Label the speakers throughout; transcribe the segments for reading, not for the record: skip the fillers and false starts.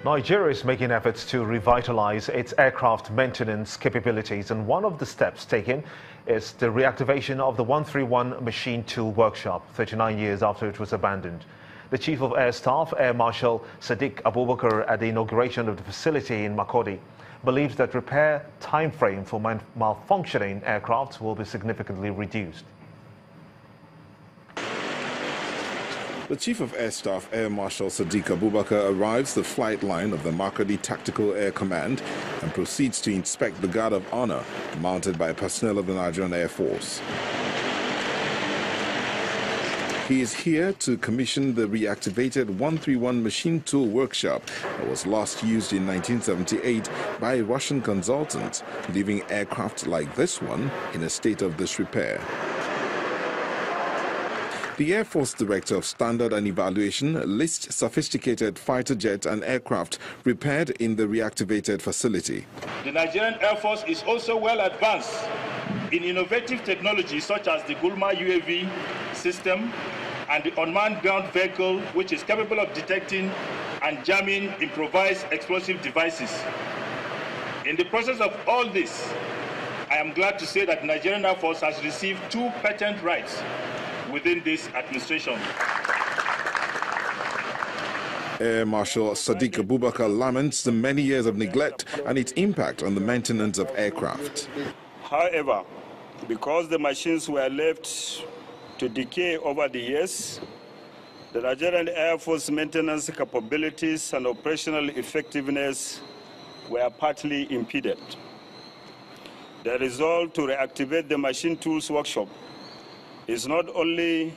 Speaker 1: Nigeria is making efforts to revitalize its aircraft maintenance capabilities, and one of the steps taken is the reactivation of the 131 Machine Tool Workshop, 39 years after it was abandoned. The Chief of Air Staff, Air Marshal Sadiq Abubakar, at the inauguration of the facility in Makurdi, believes that repair timeframe for malfunctioning aircraft will be significantly reduced.
Speaker 2: The Chief of Air Staff, Air Marshal Sadiq Abubakar, arrives the flight line of the Makurdi Tactical Air Command and proceeds to inspect the Guard of Honor mounted by personnel of the Nigerian Air Force. He is here to commission the reactivated 131 Machine Tool Workshop that was last used in 1978 by a Russian consultant, leaving aircraft like this one in a state of disrepair. The Air Force Director of Standard and Evaluation lists sophisticated fighter jet and aircraft repaired in the reactivated facility.
Speaker 3: The Nigerian Air Force is also well advanced in innovative technologies such as the Gulma UAV system and the unmanned ground vehicle, which is capable of detecting and jamming improvised explosive devices. In the process of all this, I am glad to say that the Nigerian Air Force has received 2 patent rights within this administration.
Speaker 2: Air Marshal Sadiq Abubakar laments the many years of neglect and its impact on the maintenance of aircraft.
Speaker 4: However, because the machines were left to decay over the years, the Nigerian Air Force maintenance capabilities and operational effectiveness were partly impeded. The resolve to reactivate the Machine Tools Workshop is not only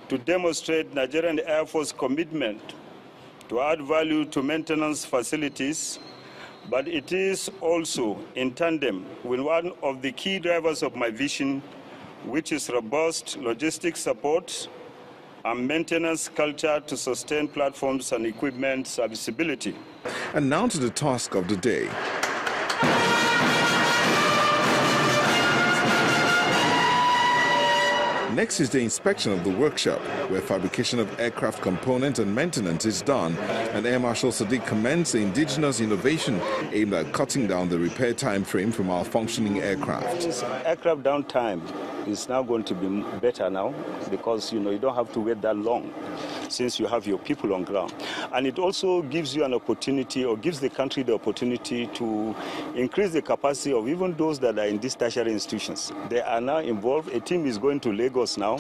Speaker 4: to demonstrate Nigerian Air Force commitment to add value to maintenance facilities, but it is also in tandem with one of the key drivers of my vision, which is robust logistics support and maintenance culture to sustain platforms and equipment serviceability.
Speaker 2: And now to the task of the day. Next is the inspection of the workshop, where fabrication of aircraft components and maintenance is done, and Air Marshal Sadiq commends the indigenous innovation aimed at cutting down the repair time frame for malfunctioning aircraft.
Speaker 4: Aircraft downtime is now going to be better now because you don't have to wait that long since you have your people on ground. And it also gives you an opportunity, or gives the country the opportunity, to increase the capacity of even those that are in these tertiary institutions. They are now involved. A team is going to Lagos now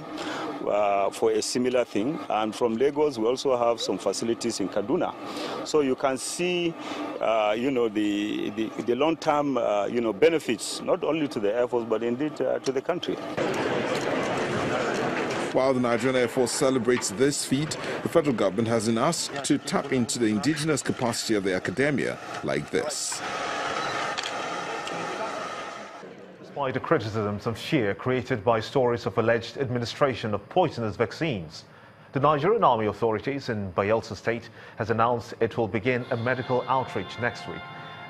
Speaker 4: for a similar thing. And from Lagos, we also have some facilities in Kaduna. So you can see, the long-term, benefits, not only to the Air Force, but indeed to the country.
Speaker 2: While the Nigerian Air Force celebrates this feat, the federal government has been asked to tap into the indigenous capacity of the academia like this.
Speaker 1: Despite the criticisms of fear created by stories of alleged administration of poisonous vaccines, the Nigerian Army authorities in Bayelsa State has announced it will begin a medical outreach next week.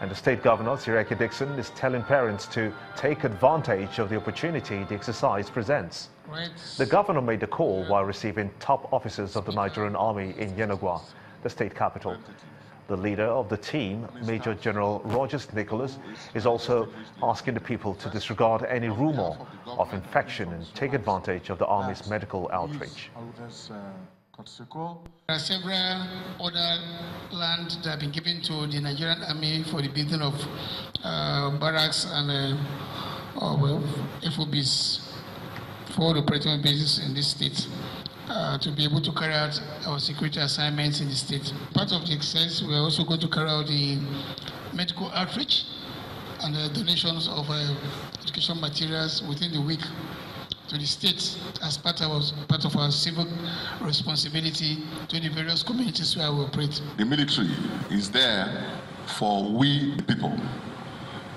Speaker 1: And the state governor, Sireke Dixon, is telling parents to take advantage of the opportunity the exercise presents. The governor made the call while receiving top officers of the Nigerian Army in Yenagoa, the state capital. The leader of the team, Major General Rogers Nicholas, is also asking the people to disregard any rumor of infection and take advantage of the Army's medical outreach.
Speaker 5: There are several other land that have been given to the Nigerian Army for the building of barracks and FOBs, for operating bases in this state, to be able to carry out our security assignments in the state. Part of the exercise, we are also going to carry out the medical outreach and the donations of education materials within the week to the state as part of our civil responsibility to the various communities where we operate.
Speaker 6: The military is there for we people,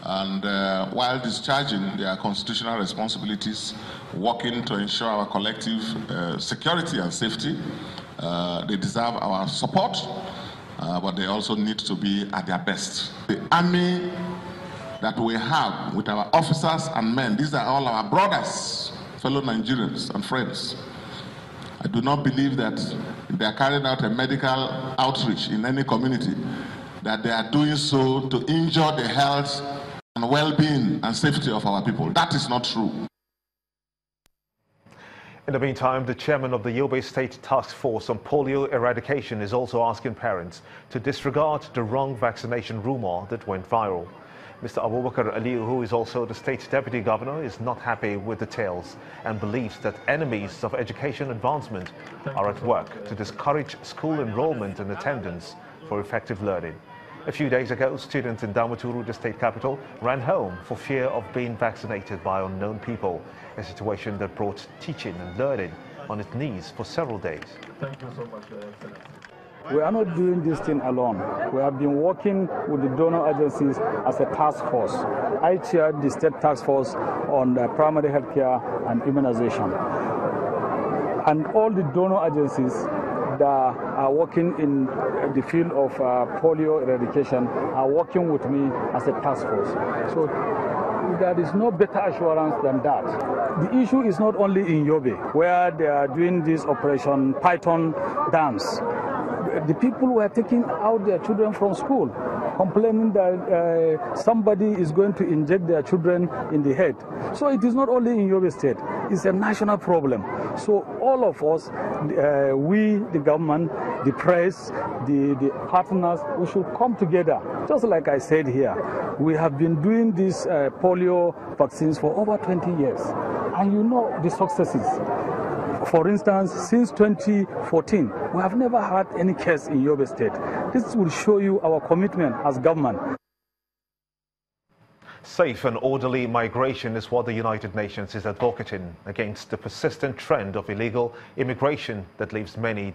Speaker 6: and while discharging their constitutional responsibilities, working to ensure our collective security and safety, they deserve our support, but they also need to be at their best. The army that we have with our officers and men, these are all our brothers, fellow Nigerians and friends. I do not believe that they are carrying out a medical outreach in any community that they are doing so to injure the health and well-being and safety of our people. That is not true.
Speaker 1: In the meantime, the chairman of the Yobe State Task Force on Polio Eradication is also asking parents to disregard the wrong vaccination rumor that went viral. Mr. Abubakar Aliyu, who is also the state deputy governor, is not happy with the tales and believes that enemies of education advancement are at work to discourage school enrollment and attendance for effective learning. A few days ago, students in Damaturu, the state capital, ran home for fear of being vaccinated by unknown people, a situation that brought teaching and learning on its knees for several days.
Speaker 7: Thank you so much, Excellency.
Speaker 8: We are not doing this thing alone. We have been working with the donor agencies as a task force. I chaired the state task force on primary health care and immunization. And all the donor agencies that are working in the field of polio eradication are working with me as a task force. So there is no better assurance than that. The issue is not only in Yobe, where they are doing this Operation Python dance. The people were taking out their children from school, complaining that somebody is going to inject their children in the head. So it is not only in Yobe State, it's a national problem. So all of us, we, the government, the press, the partners, we should come together. Just like I said here, we have been doing these polio vaccines for over 20 years. And you know the successes. For instance, since 2014, we have never had any case in Yobe State. This will show you our commitment as government.
Speaker 1: Safe and orderly migration is what the United Nations is advocating against the persistent trend of illegal immigration that leaves many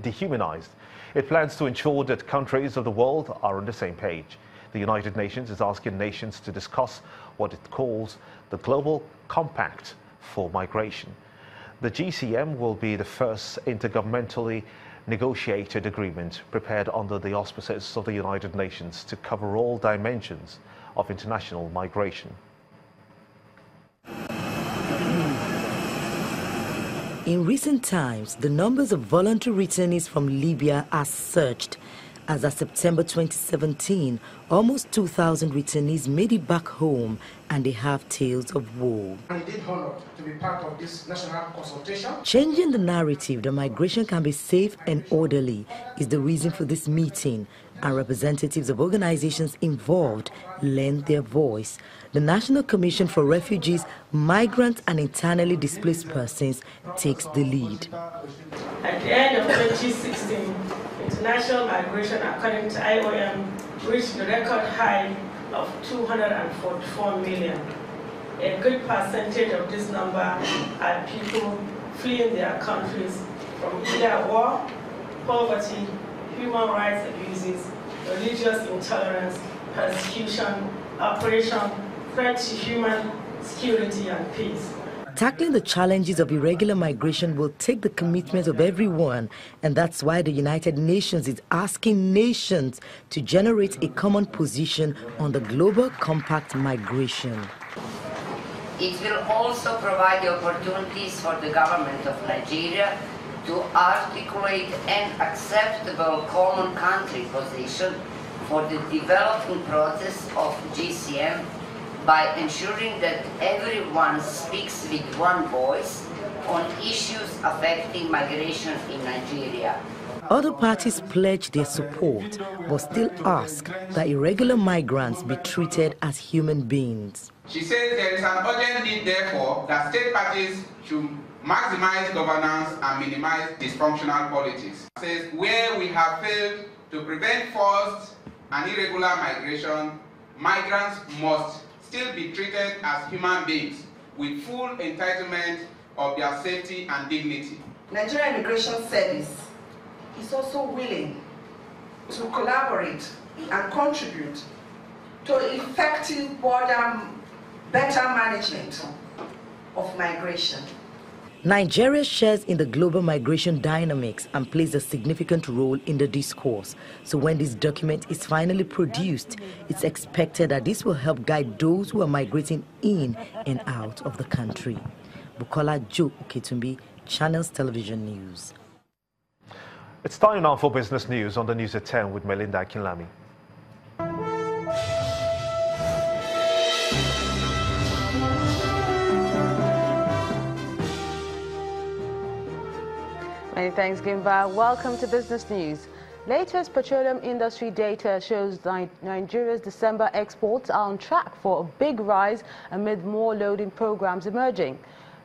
Speaker 1: dehumanized. It plans to ensure that countries of the world are on the same page. The United Nations is asking nations to discuss what it calls the Global Compact for Migration. The GCM will be the first intergovernmentally negotiated agreement prepared under the auspices of the United Nations to cover all dimensions of international migration.
Speaker 9: In recent times, the numbers of voluntary returnees from Libya are surged. As of September 2017, almost 2,000 returnees made it back home, and they have tales of woe.
Speaker 10: I'm indeed honored to be part of this national consultation.
Speaker 9: Changing the narrative that migration can be safe and orderly is the reason for this meeting, and representatives of organizations involved lend their voice. The National Commission for Refugees, Migrants and Internally Displaced Persons takes the lead.
Speaker 11: At the end of 2016, international migration, according to IOM, reached the record high of 244 million. A good percentage of this number are people fleeing their countries from either war, poverty, human rights abuses, religious intolerance, persecution, oppression, threat to human security and peace.
Speaker 9: Tackling the challenges of irregular migration will take the commitment of everyone, and that's why the United Nations is asking nations to generate a common position on the Global Compact Migration.
Speaker 12: It will also provide the opportunities for the government of Nigeria to articulate an acceptable common country position for the development process of GCM by ensuring that everyone speaks with one voice on issues affecting migration in Nigeria.
Speaker 9: Other parties pledge their support, but still ask that irregular migrants be treated as human beings.
Speaker 13: She says there is an urgent need, therefore, that state parties should maximize governance and minimize dysfunctional politics. She says where we have failed to prevent forced and irregular migration, migrants must still be treated as human beings with full entitlement of their safety and dignity.
Speaker 14: Nigerian Immigration Service is also willing to collaborate and contribute to effective border better management of migration.
Speaker 9: Nigeria shares in the global migration dynamics and plays a significant role in the discourse. So when this document is finally produced, it's expected that this will help guide those who are migrating in and out of the country. Bukola Jo Uketumbi, Channels Television News.
Speaker 1: It's time now for business news on the News at 10 with Melinda Akinlami.
Speaker 15: Many thanks, Gimba. Welcome to Business News. Latest petroleum industry data shows Nigeria's December exports are on track for a big rise amid more loading programs emerging.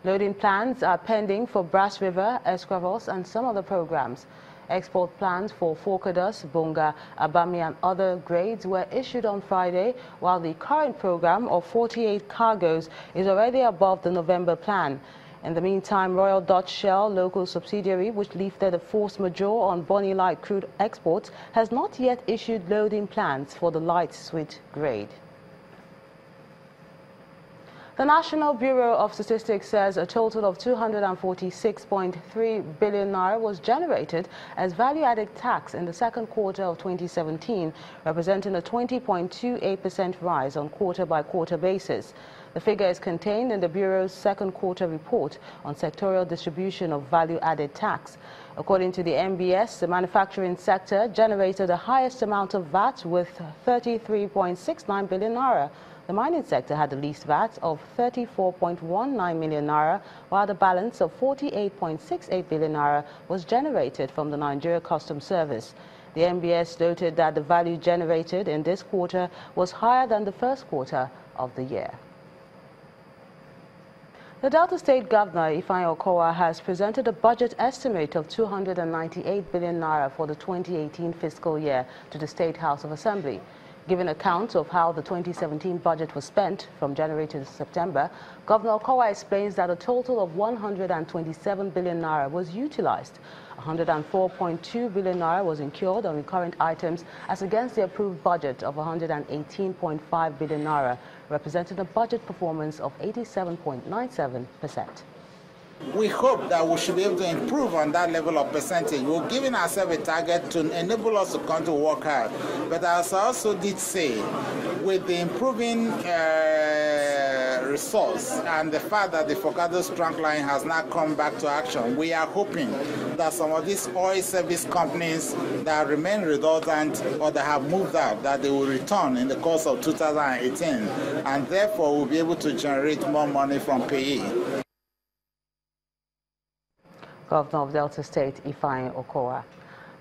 Speaker 15: Loading plans are pending for Brass River, Esquavos, and some other programs. Export plans for Forcados, Bonga, Abami, and other grades were issued on Friday, while the current program of 48 cargoes is already above the November plan. In the meantime, Royal Dutch Shell, local subsidiary which lifted a force majeure on Bonny Light crude exports, has not yet issued loading plans for the light sweet grade. The National Bureau of Statistics says a total of 246.3 billion naira was generated as value-added tax in the second quarter of 2017, representing a 20.28% rise on quarter-by-quarter basis. The figure is contained in the Bureau's second quarter report on sectorial distribution of value-added tax. According to the NBS, the manufacturing sector generated the highest amount of VAT with 33.69 billion naira. The mining sector had the least VAT of 34.19 million naira, while the balance of 48.68 billion naira was generated from the Nigeria Customs Service. The NBS noted that the value generated in this quarter was higher than the first quarter of the year. The Delta State Governor, Ifeanyi Okowa, has presented a budget estimate of 298 billion naira for the 2018 fiscal year to the State House of Assembly. Giving account of how the 2017 budget was spent from January to September, Governor Okowa explains that a total of 127 billion naira was utilized. 104.2 billion naira was incurred on recurrent items as against the approved budget of 118.5 billion naira, representing a budget performance of 87.97%.
Speaker 16: We hope that we should be able to improve on that level of percentage. We're giving ourselves a target to enable us to come to work hard. But as I also did say, with the improving resource and the fact that the Forcados trunk line has now come back to action, we are hoping that some of these oil service companies that remain redundant or that have moved out, that they will return in the course of 2018, and therefore we'll be able to generate more money from payee.
Speaker 15: Governor of Delta State, Ifeanyi Okowa.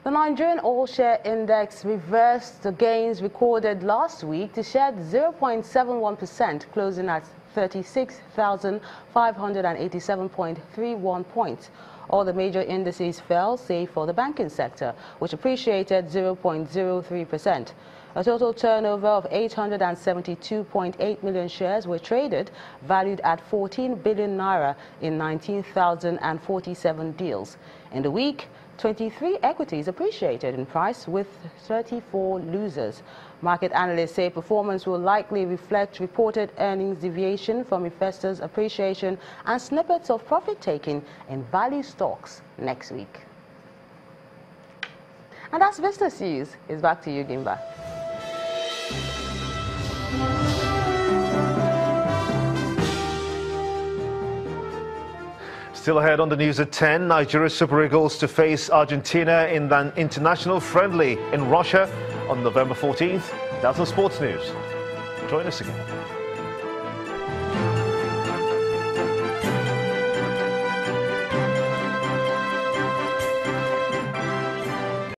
Speaker 15: The Nigerian Oil Share Index reversed the gains recorded last week to shed 0.71%, closing at 36,587.31 points. All the major indices fell, save for the banking sector, which appreciated 0.03%. A total turnover of 872.8 million shares were traded, valued at 14 billion naira in 19,047 deals. In the week, 23 equities appreciated in price, with 34 losers. Market analysts say performance will likely reflect reported earnings deviation from investors' appreciation and snippets of profit-taking in value stocks next week. And that's business news. It's back to you, Gimba.
Speaker 1: Still ahead on the News at 10, Nigeria Super Eagles to face Argentina in an international friendly in Russia on November 14th. That's on Sports News. Join us again.